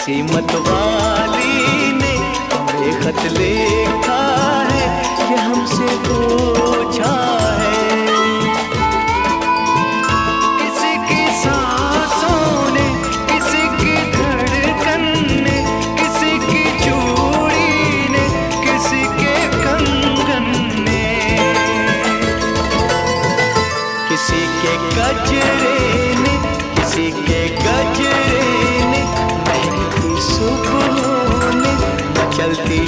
किसी मतवाली ने हमें खत लिखा है, ये हमसे पूछा है। किसी की सांसों ने, किसी की धड़कन ने, किसी की चूड़ी ने, किसी के कंगन ने, किसी के गजरे ने, किसी के गजरे ने, महकती सुबह ने, मचलती